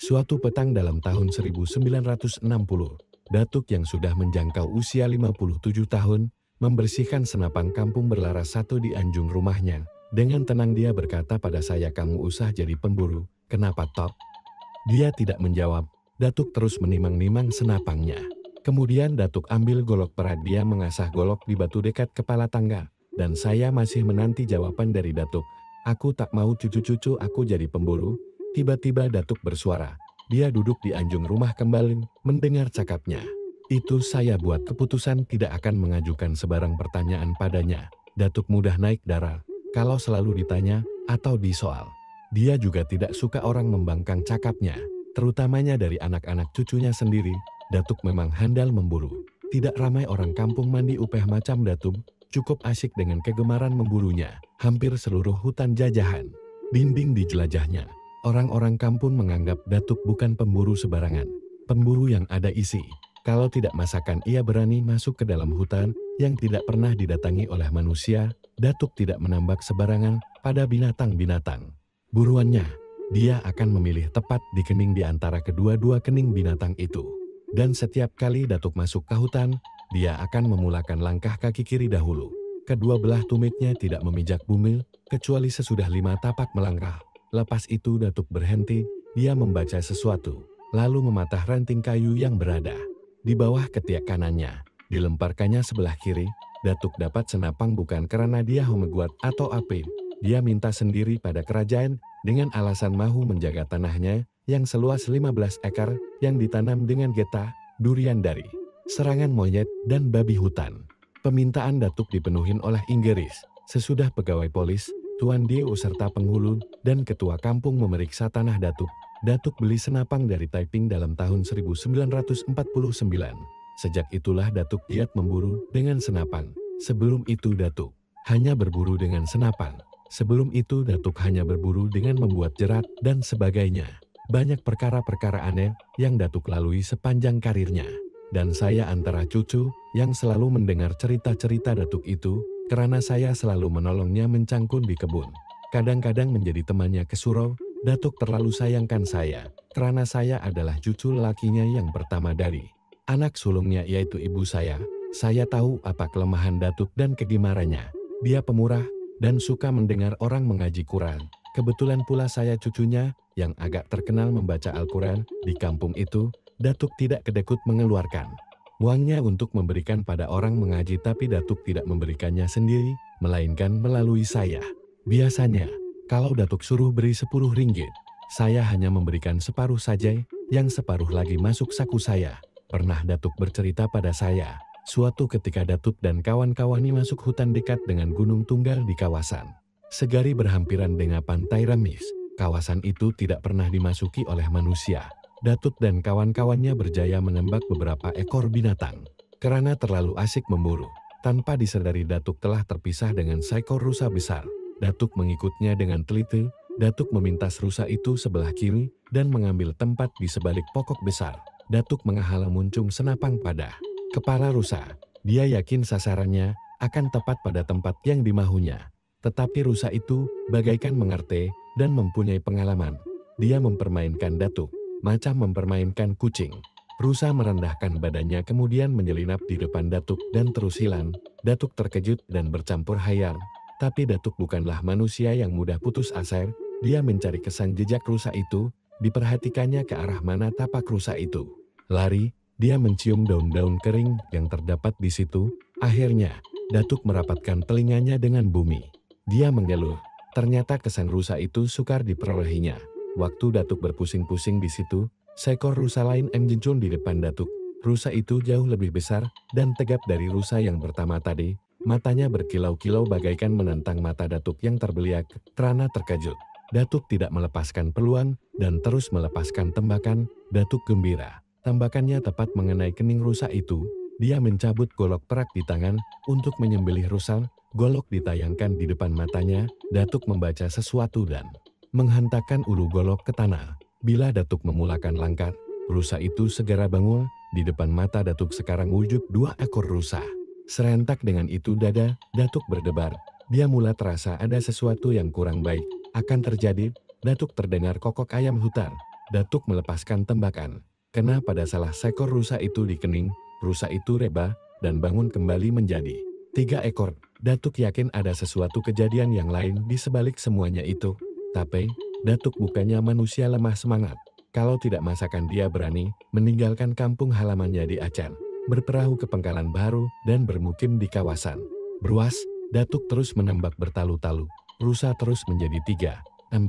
Suatu petang dalam tahun 1960, Datuk yang sudah menjangkau usia 57 tahun, membersihkan senapang kampung berlaras satu di anjung rumahnya. Dengan tenang dia berkata pada saya, "Kamu usah jadi pemburu, kenapa toh?" Dia tidak menjawab. Datuk terus menimang-nimang senapangnya. Kemudian Datuk ambil golok perak, dia mengasah golok di batu dekat kepala tangga. Dan saya masih menanti jawaban dari Datuk. "Aku tak mau cucu-cucu aku jadi pemburu." Tiba-tiba Datuk bersuara. Dia duduk di anjung rumah kembali, mendengar cakapnya. Itu saya buat keputusan tidak akan mengajukan sebarang pertanyaan padanya. Datuk mudah naik darah kalau selalu ditanya atau disoal. Dia juga tidak suka orang membangkang cakapnya, terutamanya dari anak-anak cucunya sendiri. Datuk memang handal memburu. Tidak ramai orang kampung mandi upeh macam Datuk, cukup asyik dengan kegemaran memburunya. Hampir seluruh hutan jajahan, dinding dijelajahnya. Orang-orang kampung menganggap Datuk bukan pemburu sembarangan, pemburu yang ada isi. Kalau tidak masakan ia berani masuk ke dalam hutan yang tidak pernah didatangi oleh manusia. Datuk tidak menambak sembarangan pada binatang-binatang buruannya. Dia akan memilih tepat di kening di antara kedua-dua kening binatang itu. Dan setiap kali Datuk masuk ke hutan, dia akan memulakan langkah kaki kiri dahulu. Kedua belah tumitnya tidak memijak bumi, kecuali sesudah 5 tapak melangkah. Lepas itu Datuk berhenti, dia membaca sesuatu, lalu mematah ranting kayu yang berada di bawah ketiak kanannya. Dilemparkannya sebelah kiri. Datuk dapat senapang bukan karena dia homeguat atau apa. Dia minta sendiri pada kerajaan dengan alasan mahu menjaga tanahnya yang seluas 15 ekar yang ditanam dengan getah, durian dari serangan monyet dan babi hutan. Permintaan Datuk dipenuhi oleh Inggris. Sesudah pegawai polis, Tuan Dio serta penghulu dan ketua kampung memeriksa tanah Datuk, Datuk beli senapang dari Taiping dalam tahun 1949. Sejak itulah Datuk giat memburu dengan senapang. Sebelum itu Datuk hanya berburu dengan senapang. Sebelum itu Datuk hanya berburu dengan membuat jerat dan sebagainya. Banyak perkara-perkara aneh yang Datuk lalui sepanjang karirnya. Dan saya antara cucu yang selalu mendengar cerita-cerita Datuk itu, karena saya selalu menolongnya mencangkun di kebun. Kadang-kadang menjadi temannya ke surau. Datuk terlalu sayangkan saya, karena saya adalah cucu lelakinya yang pertama dari anak sulungnya, yaitu ibu saya. Saya tahu apa kelemahan Datuk dan kegimarannya. Dia pemurah dan suka mendengar orang mengaji Quran. Kebetulan pula saya cucunya yang agak terkenal membaca Al-Quran di kampung itu. Datuk tidak kedekut mengeluarkan uangnya untuk memberikan pada orang mengaji, tapi Datuk tidak memberikannya sendiri, melainkan melalui saya. Biasanya, kalau Datuk suruh beri 10 ringgit, saya hanya memberikan separuh saja, yang separuh lagi masuk saku saya. Pernah Datuk bercerita pada saya, suatu ketika Datuk dan kawan-kawannya masuk hutan dekat dengan Gunung Tunggal di kawasan Segari berhampiran dengan Pantai Ramis. Kawasan itu tidak pernah dimasuki oleh manusia. Datuk dan kawan-kawannya berjaya menembak beberapa ekor binatang. Karena terlalu asik memburu, tanpa disadari Datuk telah terpisah dengan seekor rusa besar. Datuk mengikutnya dengan teliti. Datuk memintas rusa itu sebelah kiri dan mengambil tempat di sebalik pokok besar. Datuk menghala muncung senapang pada kepala rusa. Dia yakin sasarannya akan tepat pada tempat yang dimahunya. Tetapi rusa itu bagaikan mengerti dan mempunyai pengalaman. Dia mempermainkan Datuk macam mempermainkan kucing. Rusa merendahkan badannya kemudian menyelinap di depan Datuk dan terus hilang. Datuk terkejut dan bercampur hayal. Tapi Datuk bukanlah manusia yang mudah putus asa. Dia mencari kesan jejak rusa itu. Diperhatikannya ke arah mana tapak rusa itu lari. Dia mencium daun-daun kering yang terdapat di situ. Akhirnya, Datuk merapatkan telinganya dengan bumi. Dia mengeluh. Ternyata kesan rusa itu sukar diperolehinya. Waktu Datuk berpusing-pusing di situ, seekor rusa lain muncul di depan Datuk. Rusa itu jauh lebih besar dan tegap dari rusa yang pertama tadi. Matanya berkilau-kilau bagaikan menantang mata Datuk yang terbeliak. Karena terkejut, Datuk tidak melepaskan peluang dan terus melepaskan tembakan. Datuk gembira. Tembakannya tepat mengenai kening rusa itu. Dia mencabut golok perak di tangan untuk menyembelih rusa. Golok ditayangkan di depan matanya. Datuk membaca sesuatu dan menghentakkan ulu golok ke tanah. Bila Datuk memulakan langkah, rusa itu segera bangun. Di depan mata Datuk sekarang wujud 2 ekor rusa. Serentak dengan itu dada Datuk berdebar. Dia mula terasa ada sesuatu yang kurang baik akan terjadi. Datuk terdengar kokok ayam hutan. Datuk melepaskan tembakan. Kena pada salah seekor rusa itu di kening, rusa itu rebah dan bangun kembali menjadi 3 ekor. Datuk yakin ada sesuatu kejadian yang lain di sebalik semuanya itu. Tapi, Datuk bukannya manusia lemah semangat. Kalau tidak masakan dia berani meninggalkan kampung halamannya di Aceh, berperahu ke Pangkalan Baru dan bermukim di kawasan. Bruas, Datuk terus menembak bertalu-talu. Rusa terus menjadi 3, 4,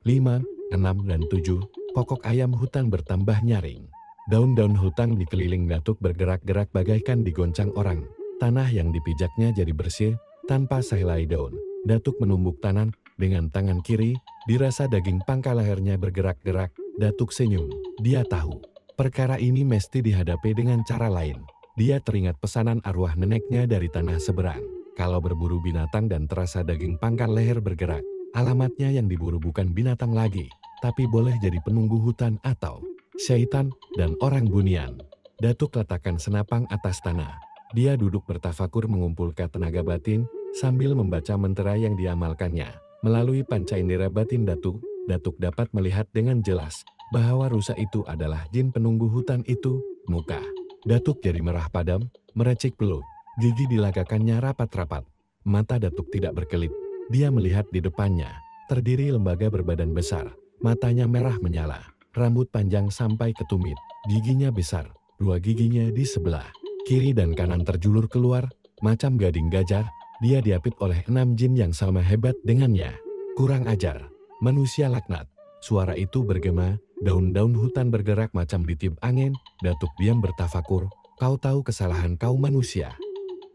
5, 6 dan 7. Pokok ayam hutan bertambah nyaring. Daun-daun hutan di keliling Datuk bergerak-gerak bagaikan digoncang orang. Tanah yang dipijaknya jadi bersih, tanpa sehelai daun. Datuk menumbuk tanah dengan tangan kiri, dirasa daging pangkal lehernya bergerak-gerak. Datuk senyum. Dia tahu, perkara ini mesti dihadapi dengan cara lain. Dia teringat pesanan arwah neneknya dari tanah seberang. Kalau berburu binatang dan terasa daging pangkal leher bergerak, alamatnya yang diburu bukan binatang lagi, tapi boleh jadi penunggu hutan atau syaitan dan orang bunian. Datuk letakkan senapang atas tanah. Dia duduk bertafakur mengumpulkan tenaga batin sambil membaca mentera yang diamalkannya. Melalui panca indera batin Datuk, Datuk dapat melihat dengan jelas bahwa rusa itu adalah jin penunggu hutan itu. Muka Datuk jadi merah padam, meracik peluh. Gigi dilagakannya rapat-rapat. Mata Datuk tidak berkelip. Dia melihat di depannya, terdiri lembaga berbadan besar. Matanya merah menyala, rambut panjang sampai ke tumit. Giginya besar, 2 giginya di sebelah kiri dan kanan terjulur keluar, macam gading gajah. Dia diapit oleh 6 jin yang sama hebat dengannya. Kurang ajar, manusia laknat. Suara itu bergema, daun-daun hutan bergerak macam ditiup angin. Datuk diam bertafakur. Kau tahu kesalahan kau manusia.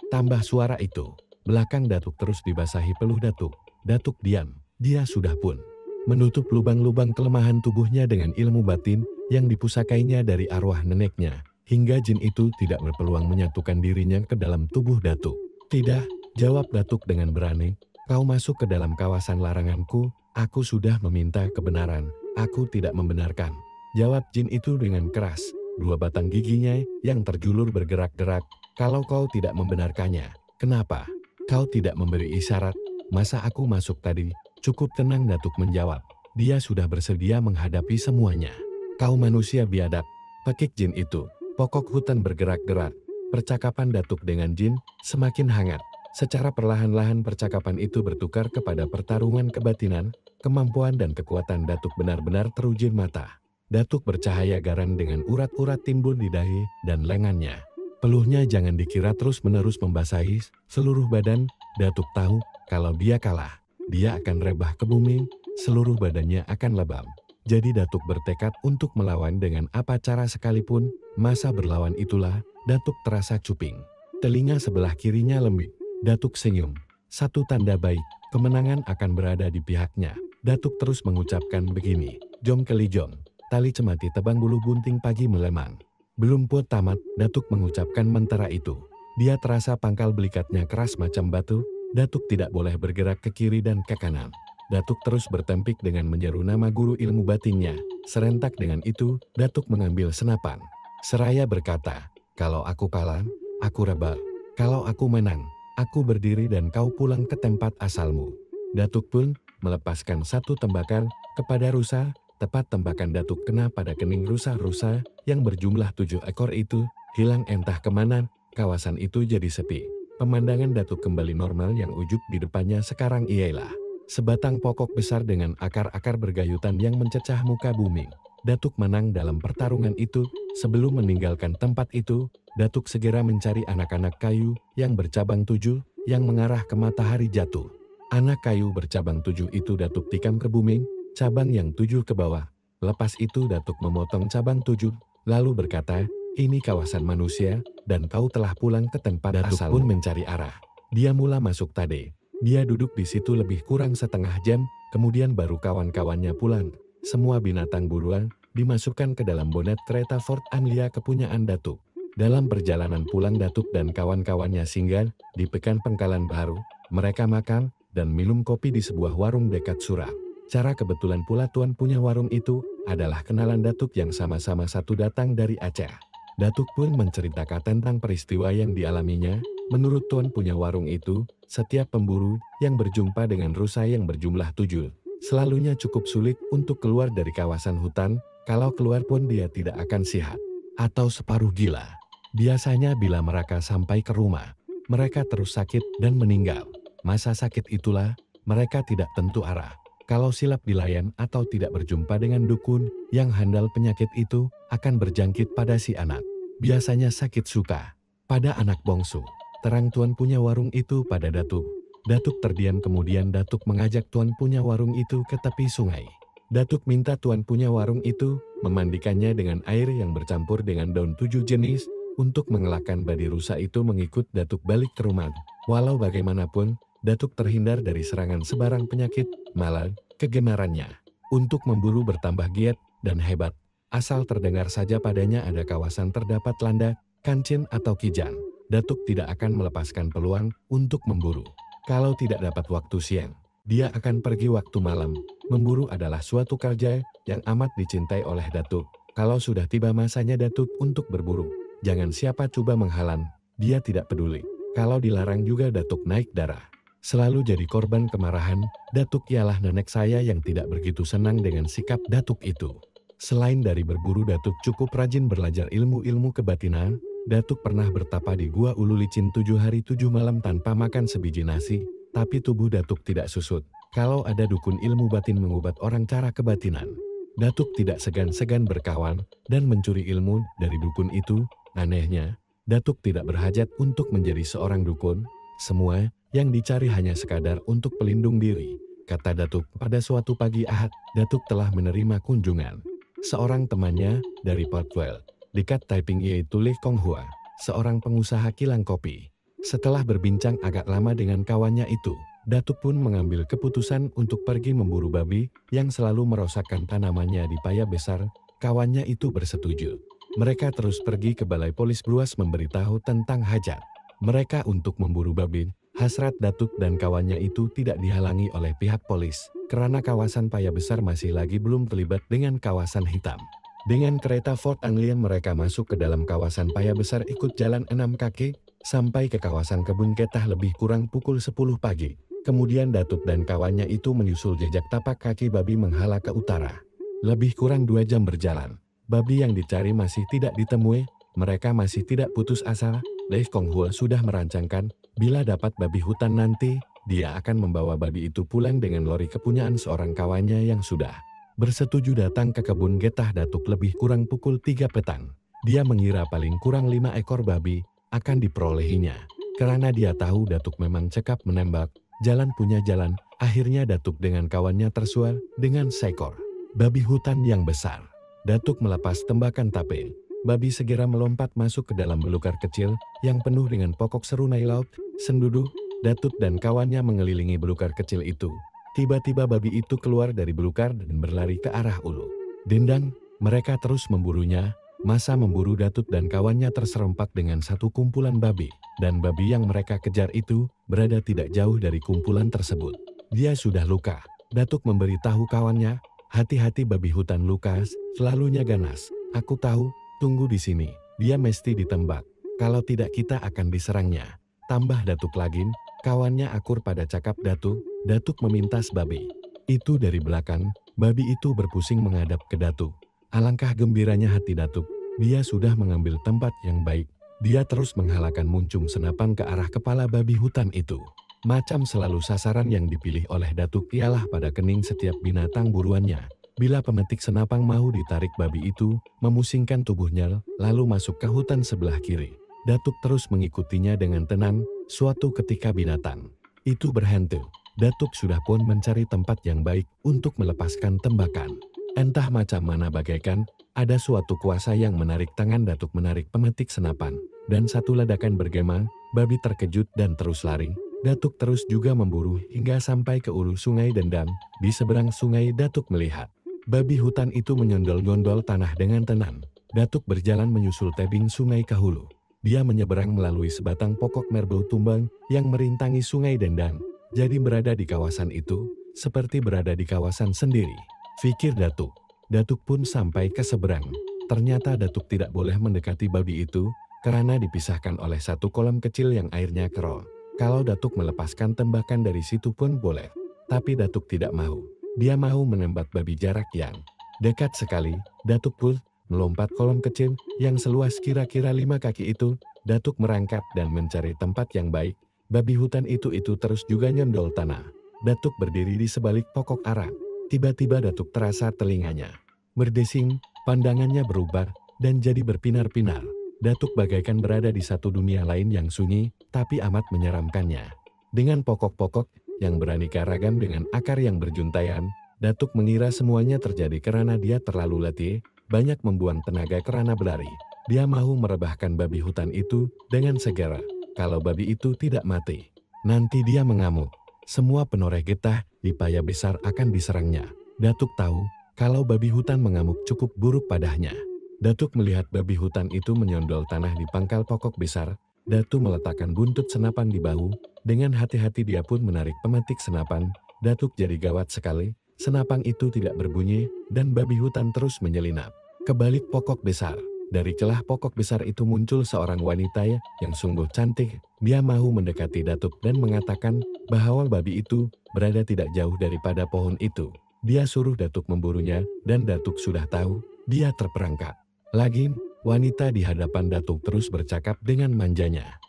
Tambah suara itu. Belakang Datuk terus dibasahi peluh Datuk. Datuk diam. Dia sudah pun menutup lubang-lubang kelemahan tubuhnya dengan ilmu batin yang dipusakainya dari arwah neneknya. Hingga jin itu tidak berpeluang menyatukan dirinya ke dalam tubuh Datuk. Tidak, jawab Datuk dengan berani. Kau masuk ke dalam kawasan laranganku. Aku sudah meminta kebenaran. Aku tidak membenarkan. Jawab jin itu dengan keras. 2 batang giginya yang terjulur bergerak-gerak. Kalau kau tidak membenarkannya, kenapa kau tidak memberi isyarat? Masa aku masuk tadi? Cukup tenang Datuk menjawab. Dia sudah bersedia menghadapi semuanya. Kau manusia biadab, pekik jin itu. Pokok hutan bergerak-gerak. Percakapan Datuk dengan jin semakin hangat. Secara perlahan-lahan percakapan itu bertukar kepada pertarungan kebatinan. Kemampuan dan kekuatan Datuk benar-benar teruji mata. Datuk bercahaya garang dengan urat-urat timbul di dahi dan lengannya. Peluhnya jangan dikira terus-menerus membasahi seluruh badan. Datuk tahu kalau dia kalah, dia akan rebah ke bumi, seluruh badannya akan lebam. Jadi Datuk bertekad untuk melawan dengan apa cara sekalipun. Masa berlawan itulah, Datuk terasa cuping. Telinga sebelah kirinya lembik. Datuk senyum. Satu tanda baik, kemenangan akan berada di pihaknya. Datuk terus mengucapkan begini. Jom keli jom. Tali cemati tebang bulu bunting pagi melemang. Belum pun tamat, Datuk mengucapkan mentera itu. Dia terasa pangkal belikatnya keras macam batu. Datuk tidak boleh bergerak ke kiri dan ke kanan. Datuk terus bertempik dengan menyeru nama guru ilmu batinnya. Serentak dengan itu, Datuk mengambil senapan. Seraya berkata, kalau aku kalah, aku rebel. Kalau aku menang, aku berdiri dan kau pulang ke tempat asalmu. Datuk pun melepaskan satu tembakan kepada rusa. Tepat tembakan Datuk kena pada kening rusa-rusa yang berjumlah 7 ekor itu, hilang entah kemana. Kawasan itu jadi sepi. Pemandangan Datuk kembali normal. Yang ujub di depannya sekarang ialah sebatang pokok besar dengan akar-akar bergayutan yang mencecah muka bumi. Datuk menang dalam pertarungan itu. Sebelum meninggalkan tempat itu, Datuk segera mencari anak-anak kayu yang bercabang 7 yang mengarah ke matahari jatuh. Anak kayu bercabang 7 itu Datuk tikam ke bumi, cabang yang 7 ke bawah. Lepas itu Datuk memotong cabang 7, lalu berkata, ini kawasan manusia, dan kau telah pulang ke tempat Datuk asalmu. Pun mencari arah. Dia mula masuk tadi. Dia duduk di situ lebih kurang setengah jam, kemudian baru kawan-kawannya pulang. Semua binatang buruan dimasukkan ke dalam bonet kereta Ford Anglia kepunyaan Datuk. Dalam perjalanan pulang Datuk dan kawan-kawannya singgah di Pekan Pangkalan Baru. Mereka makan dan minum kopi di sebuah warung dekat Surat. Cara kebetulan pula tuan punya warung itu adalah kenalan Datuk yang sama-sama satu datang dari Aceh. Datuk pun menceritakan tentang peristiwa yang dialaminya. Menurut tuan punya warung itu, setiap pemburu yang berjumpa dengan rusa yang berjumlah 7, selalunya cukup sulit untuk keluar dari kawasan hutan Kalau keluar pun dia tidak akan sihat atau separuh gila. Biasanya bila mereka sampai ke rumah, mereka terus sakit dan meninggal. Masa sakit itulah mereka tidak tentu arah. Kalau silap dilayan atau tidak berjumpa dengan dukun yang handal penyakit itu akan berjangkit pada si anak. Biasanya sakit suka pada anak bongsu. Terang tuan punya warung itu pada Datuk. Datuk terdiam, kemudian Datuk mengajak tuan punya warung itu ke tepi sungai. Datuk minta tuan punya warung itu memandikannya dengan air yang bercampur dengan daun 7 jenis untuk mengelakkan babi rusa itu mengikut Datuk balik ke rumah. Walau bagaimanapun, Datuk terhindar dari serangan sebarang penyakit, malah kegemarannya untuk memburu bertambah giat dan hebat. Asal terdengar saja padanya ada kawasan terdapat landa, kancin atau kijang, Datuk tidak akan melepaskan peluang untuk memburu. Kalau tidak dapat waktu siang, dia akan pergi waktu malam. Memburu adalah suatu kerja yang amat dicintai oleh Datuk. Kalau sudah tiba masanya Datuk untuk berburu, jangan siapa coba menghalang, dia tidak peduli. Kalau dilarang juga Datuk naik darah. Selalu jadi korban kemarahan Datuk ialah nenek saya yang tidak begitu senang dengan sikap Datuk itu. Selain dari berburu, Datuk cukup rajin belajar ilmu-ilmu kebatinan. Datuk pernah bertapa di Gua Ulu Licin 7 hari 7 malam tanpa makan sebiji nasi, tapi tubuh Datuk tidak susut. Kalau ada dukun ilmu batin mengobat orang cara kebatinan, Datuk tidak segan-segan berkawan dan mencuri ilmu dari dukun itu. Anehnya, Datuk tidak berhajat untuk menjadi seorang dukun. Semua yang dicari hanya sekadar untuk pelindung diri. Kata Datuk, pada suatu pagi Ahad, Datuk telah menerima kunjungan seorang temannya dari Portwell, dekat Taiping, yaitu Lee Kong Hua, seorang pengusaha kilang kopi. Setelah berbincang agak lama dengan kawannya itu, Datuk pun mengambil keputusan untuk pergi memburu babi yang selalu merosakkan tanamannya di Paya Besar. Kawannya itu bersetuju. Mereka terus pergi ke balai polis Bruas memberitahu tentang hajat mereka untuk memburu babi. Hasrat Datuk dan kawannya itu tidak dihalangi oleh pihak polis, karena kawasan Paya Besar masih lagi belum terlibat dengan kawasan hitam. Dengan kereta Fort Anglian mereka masuk ke dalam kawasan Paya Besar, ikut jalan 6 kaki, sampai ke kawasan kebun getah lebih kurang pukul 10 pagi. Kemudian Datuk dan kawannya itu menyusul jejak tapak kaki babi menghala ke utara. Lebih kurang 2 jam berjalan. Babi yang dicari masih tidak ditemui. Mereka masih tidak putus asa. Lee Kong Hua sudah merancangkan, bila dapat babi hutan nanti, dia akan membawa babi itu pulang dengan lori kepunyaan seorang kawannya yang sudah bersetuju datang ke kebun getah Datuk lebih kurang pukul 3 petang. Dia mengira paling kurang 5 ekor babi akan diperolehinya. Karena dia tahu Datuk memang cekap menembak, jalan punya jalan, akhirnya Datuk dengan kawannya tersuar dengan seekor babi hutan yang besar. Datuk melepas tembakan tape. Babi segera melompat masuk ke dalam belukar kecil yang penuh dengan pokok serunai laut, sendudu. Datuk dan kawannya mengelilingi belukar kecil itu. Tiba-tiba babi itu keluar dari belukar dan berlari ke arah Ulu Dendang. Mereka terus memburunya. Masa memburu Datuk dan kawannya terserempak dengan satu kumpulan babi, dan babi yang mereka kejar itu berada tidak jauh dari kumpulan tersebut. Dia sudah luka. Datuk memberitahu kawannya, hati-hati, babi hutan Lukas selalunya ganas. Aku tahu, tunggu di sini, dia mesti ditembak. Kalau tidak kita akan diserangnya. Tambah Datuk lagi. Kawannya akur pada cakap Datuk. Datuk memintas babi itu dari belakang. Babi itu berpusing menghadap ke Datuk. Alangkah gembiranya hati Datuk. Dia sudah mengambil tempat yang baik. Dia terus menghalakan muncung senapan ke arah kepala babi hutan itu. Macam selalu sasaran yang dipilih oleh Datuk ialah pada kening setiap binatang buruannya. Bila pemetik senapang mau ditarik babi itu, memusingkan tubuhnya, lalu masuk ke hutan sebelah kiri. Datuk terus mengikutinya dengan tenang. Suatu ketika binatang itu berhenti. Datuk sudah pun mencari tempat yang baik untuk melepaskan tembakan. Entah macam mana bagaikan, ada suatu kuasa yang menarik tangan Datuk menarik pemetik senapan. Dan satu ledakan bergema, babi terkejut dan terus lari. Datuk terus juga memburu hingga sampai ke ulu sungai Dendam. Di seberang sungai Datuk melihat babi hutan itu menyondol-nyondol tanah dengan tenang. Datuk berjalan menyusul tebing sungai ke hulu. Dia menyeberang melalui sebatang pokok merbau tumbang yang merintangi sungai Dendang. Jadi berada di kawasan itu, seperti berada di kawasan sendiri, pikir Datuk. Datuk pun sampai ke seberang. Ternyata Datuk tidak boleh mendekati babi itu, karena dipisahkan oleh satu kolam kecil yang airnya keruh. Kalau Datuk melepaskan tembakan dari situ pun boleh. Tapi Datuk tidak mau. Dia mau menembak babi jarak yang Dekat sekali, Datuk pun melompat kolam kecil yang seluas kira-kira 5 kaki itu. Datuk merangkap dan mencari tempat yang baik. Babi hutan itu terus juga nyendol tanah. Datuk berdiri di sebalik pokok ara. Tiba-tiba Datuk terasa telinganya berdesing, pandangannya berubah dan jadi berpinar-pinar. Datuk bagaikan berada di satu dunia lain yang sunyi, tapi amat menyeramkannya. Dengan pokok-pokok yang beraneka ragam dengan akar yang berjuntaian, Datuk mengira semuanya terjadi karena dia terlalu letih, banyak membuang tenaga karena berlari. Dia mau merebahkan babi hutan itu dengan segera. Kalau babi itu tidak mati, nanti dia mengamuk. Semua penoreh getah di paya besar akan diserangnya. Datuk tahu kalau babi hutan mengamuk cukup buruk padanya. Datuk melihat babi hutan itu menyondol tanah di pangkal pokok besar. Datuk meletakkan buntut senapan di bahu. Dengan hati-hati dia pun menarik pemetik senapan. Datuk jadi gawat sekali. Senapan itu tidak berbunyi dan babi hutan terus menyelinap ke balik pokok besar. Dari celah pokok besar itu muncul seorang wanita yang sungguh cantik. Dia mau mendekati Datuk dan mengatakan bahwa babi itu berada tidak jauh daripada pohon itu. Dia suruh Datuk memburunya dan Datuk sudah tahu, dia terperangkap. Lagi, wanita di hadapan Datuk terus bercakap dengan manjanya.